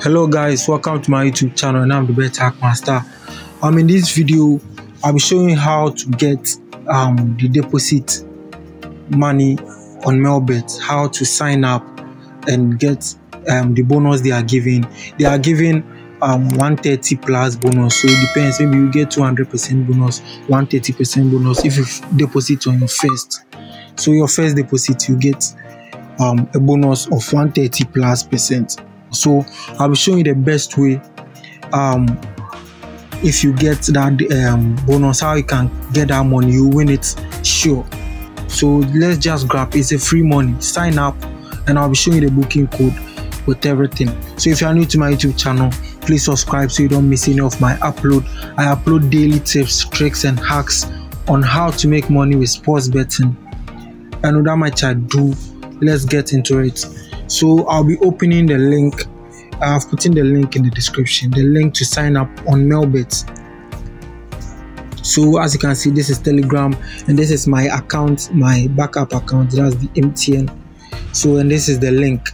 Hello guys, welcome to my YouTube channel, and I'm the Bet Hackmaster. In this video I'll be showing you how to get the deposit money on Melbet, how to sign up and get the bonus they are giving. They are giving 130 plus bonus, so it depends. Maybe you get 200% bonus, 130% bonus if you deposit on your first. So your first deposit you get a bonus of 130 plus percent. So I'll be showing you the best way if you get that bonus, how you can get that money. You win it sure. So let's just grab, it's a free money. Sign up and I'll be showing you the booking code with everything. So if you are new to my YouTube channel, please subscribe so you don't miss any of my upload. I upload daily tips, tricks and hacks on how to make money with sports betting. And without much ado, let's get into it. So I'll be opening the link. I've put in the link in the description, the link to sign up on Melbet. So as you can see, this is Telegram and this is my account, my backup account, that's the MTN. So and this is the link.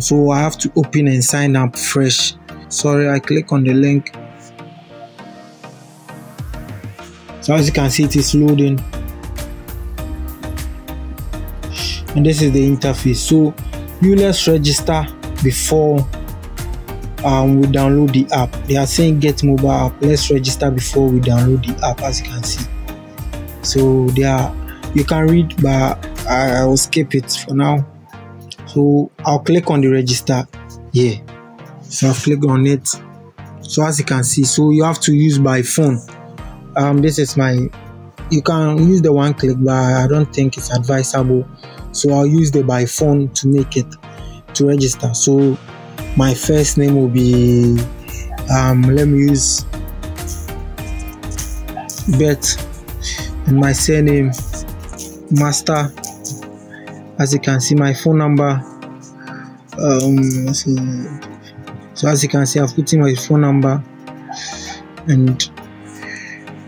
So I have to open and sign up fresh. Sorry, I click on the link. So as you can see, it is loading. And this is the interface. So let's register before we download the app. They are saying get mobile app. Let's register before we download the app, as you can see. So you can read, but I will skip it for now. So I'll click on the register here. So I've clicked on it. So as you can see, so you have to use by phone. This is you can use the one click, but I don't think it's advisable. So I'll use the by phone to make it to register. So my first name will be let me use Bet, and my surname Master. As you can see, my phone number so as you can see, I've put in my phone number. And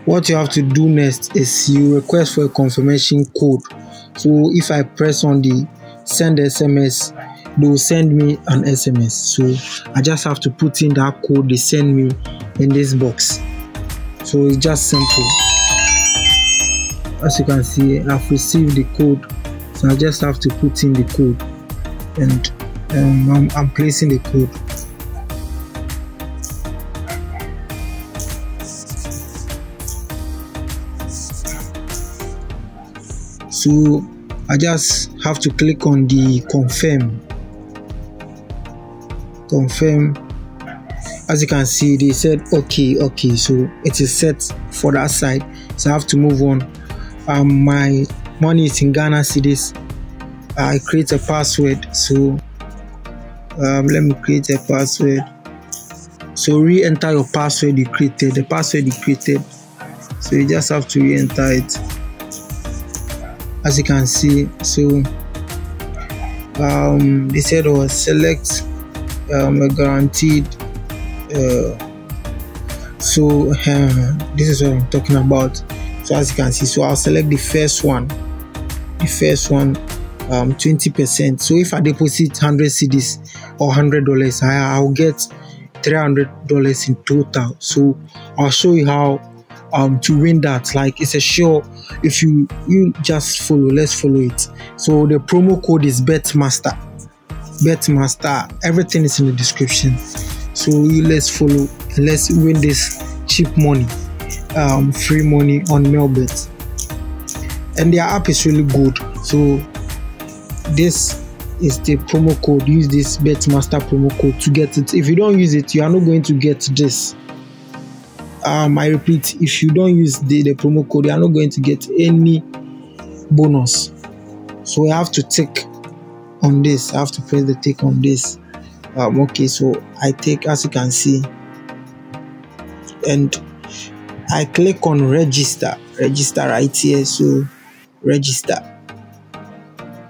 what you have to do next is you request for a confirmation code. So if I press on the send SMS, they will send me an SMS. So I just have to put in that code they send me in this box. So it's just simple. As you can see, I've received the code. So I just have to put in the code, and I'm placing the code. So I just have to click on the confirm. As you can see, they said okay, so it is set for that side. So I have to move on. My money is in Ghana cedis. I create a password. So let me create a password. So re-enter your password you created, the password you created. So you just have to re-enter it. As you can see, so they said select a guaranteed. So this is what I'm talking about. So as you can see, so I'll select the first one. 20%. So if I deposit 100 cedis or $100, I'll get $300 in total. So I'll show you how to win that. Like, it's a sure, if you just follow, let's follow it. So the promo code is Betmaster. Everything is in the description. So let's follow and let's win this cheap money, free money on Melbet. And their app is really good. So this is the promo code. Use this Betmaster promo code to get it. If you don't use it, you are not going to get this. I repeat, if you don't use the promo code, you are not going to get any bonus. So I have to tick on this. I have to press the tick on this. Okay, so I take, as you can see, and I click on register right here. So register,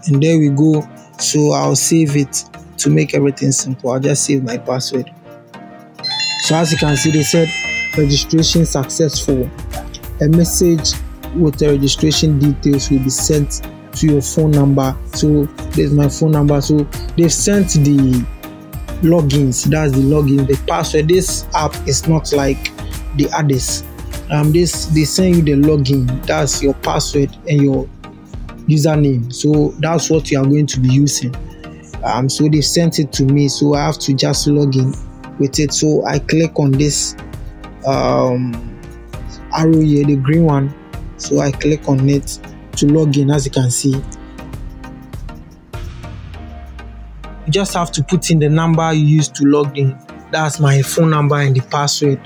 and there we go. So I'll save it to make everything simple. I'll just save my password. So as you can see, they said registration successful. A message with the registration details will be sent to your phone number. So there's my phone number. So they've sent the logins. That's the login, the password. This app is not like the others. They send you the login. That's your password and your username. So that's what you are going to be using. So they sent it to me, so I have to just log in with it. So I click on this arrow here, the green one. So I click on it to log in. As you can see, you just have to put in the number you used to log in. That's my phone number and the password.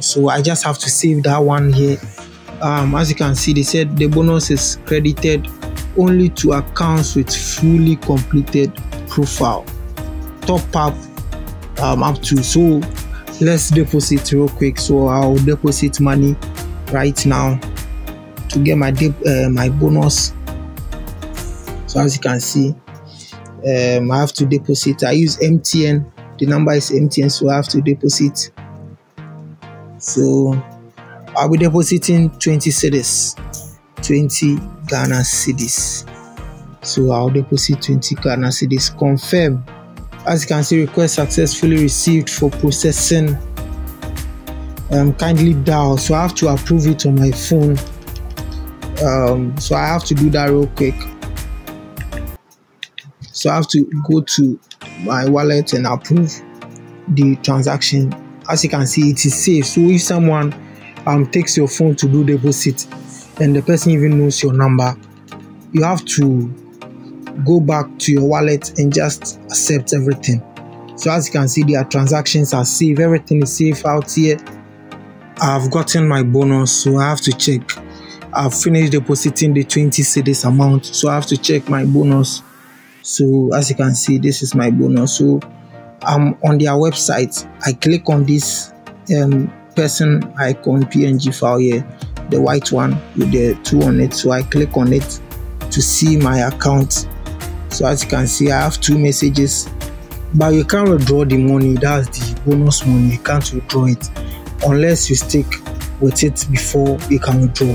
So I just have to save that one here. As you can see, they said the bonus is credited only to accounts with fully completed profile. Top up up to. So let's deposit real quick. So I'll deposit money right now to get my my bonus. So as you can see, I have to deposit. I use MTN. The number is MTN, so I have to deposit. So I'll be depositing 20 cedis, 20 Ghana cedis. So I'll deposit 20 Ghana cedis. Confirm. As you can see, request successfully received for processing. Kindly dial. So I have to approve it on my phone. So I have to do that real quick. So I have to go to my wallet and approve the transaction. As you can see, it is safe. So if someone takes your phone to do deposit and the person even knows your number, you have to go back to your wallet and just accept everything. So as you can see, their transactions are safe. Everything is safe out here. I've gotten my bonus, so I have to check. I've finished depositing the 20 cedis amount, so I have to check my bonus. So as you can see, this is my bonus. So I'm on their website. I click on this person icon PNG file here, the white one with the 2 on it. So I click on it to see my account. So as you can see, I have 2 messages, but you can't withdraw the money. That's the bonus money. You can't withdraw it unless you stick with it before you can withdraw.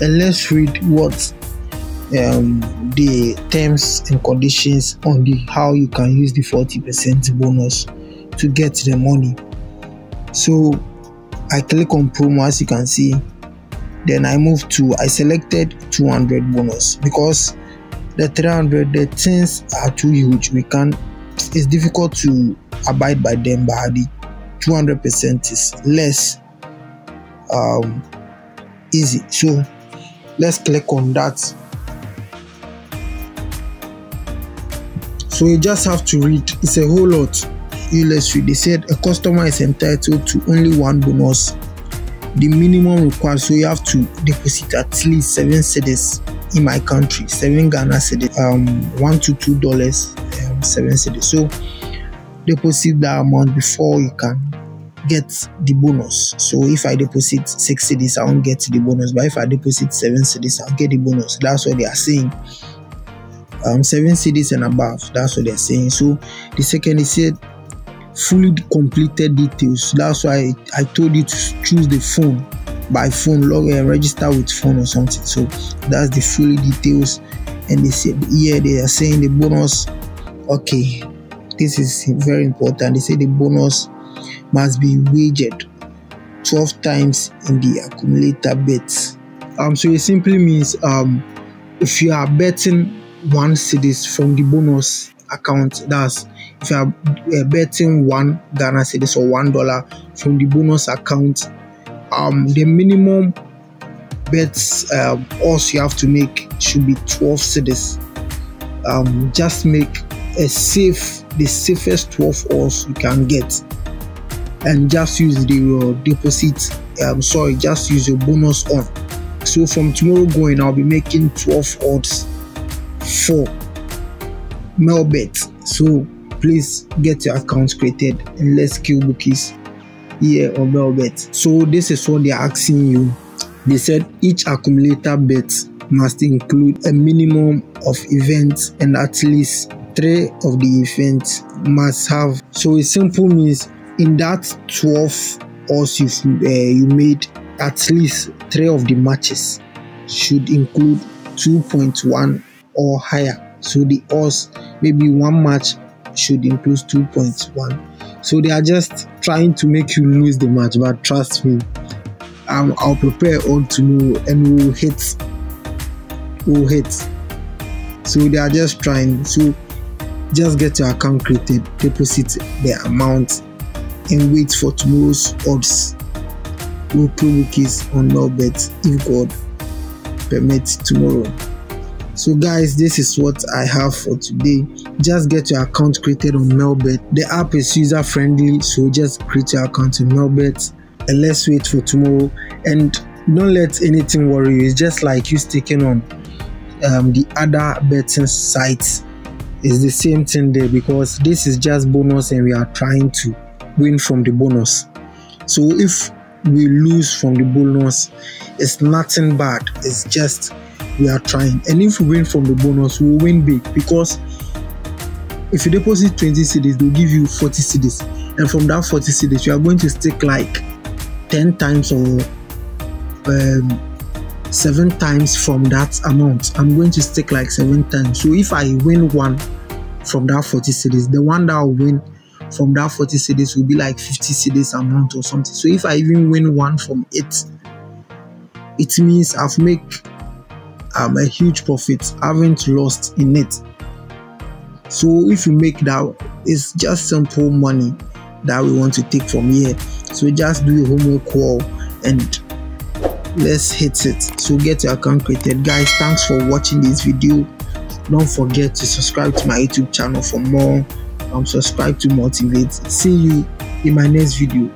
And let's read what the terms and conditions on the how you can use the 40% bonus to get the money. So I click on promo, as you can see. Then I selected 200 bonus because the 300, the things are too huge. It's difficult to abide by them, but the 200% is less easy. So let's click on that. So you just have to read. It's a whole lot. Let's read. They said a customer is entitled to only 1 bonus. The minimum required, so you have to deposit at least 7 cedis in my country, 7 Ghana cedis, $1 to $2, 7 cedis. So deposit that amount before you can get the bonus. So if I deposit 6 cedis, I won't get the bonus. But if I deposit 7 cedis, I'll get the bonus. That's what they are saying. 7 cedis and above. That's what they're saying. So the second, is said fully completed details. That's why I told you to choose the phone. By phone, log and register with phone or something. So that's the full details. And they said, yeah, they are saying the bonus. Okay, this is very important. They say the bonus must be wagered 12 times in the accumulator bets. So it simply means if you are betting 1 cedis from the bonus account, that's if you are betting 1 Ghana cedis or $1 from the bonus account, the minimum bets odds you have to make should be 12 cedis. Just make the safest 12 odds you can get, and just use the deposit. Just use your bonus on. So from tomorrow going, I'll be making 12 odds for Melbet. So please get your account created and let's kill bookies here on Melbet. So this is what they're asking you. They said each accumulator bet must include a minimum of events, and at least 3 of the events must have. So it simple means in that 12 odds you made, at least 3 of the matches should include 2.1 or higher. So the odds, maybe 1 match should include 2.1. So they are just trying to make you lose the match, but trust me, I'll prepare all tomorrow and we'll hit. So they are just trying. So just get your account created, deposit the amount, and wait for tomorrow's odds. We'll play case on Melbet if God permits tomorrow. So guys, this is what I have for today. Just get your account created on Melbet. The app is user friendly, so just create your account on Melbet and let's wait for tomorrow. And don't let anything worry you. It's just like you sticking on the other betting sites. It's the same thing there, because this is just bonus and we are trying to win from the bonus. So if we lose from the bonus, it's nothing bad. It's just we are trying. And if we win from the bonus, we'll win big, because if you deposit 20 cedis, they'll give you 40 cedis, and from that 40 cedis you are going to stake like 10 times or 7 times from that amount. I'm going to stake like 7 times. So if I win one from that 40 cedis, the one that I'll win from that 40 cedis will be like 50 cedis amount or something. So if I even win one from it, it means I've made a huge profit. I haven't lost in it. So if you make that, it's just simple money that we want to take from here. So just do your homework well and let's hit it. So get your account created. Guys, thanks for watching this video. Don't forget to subscribe to my YouTube channel for more. Subscribe to motivate. See you in my next video.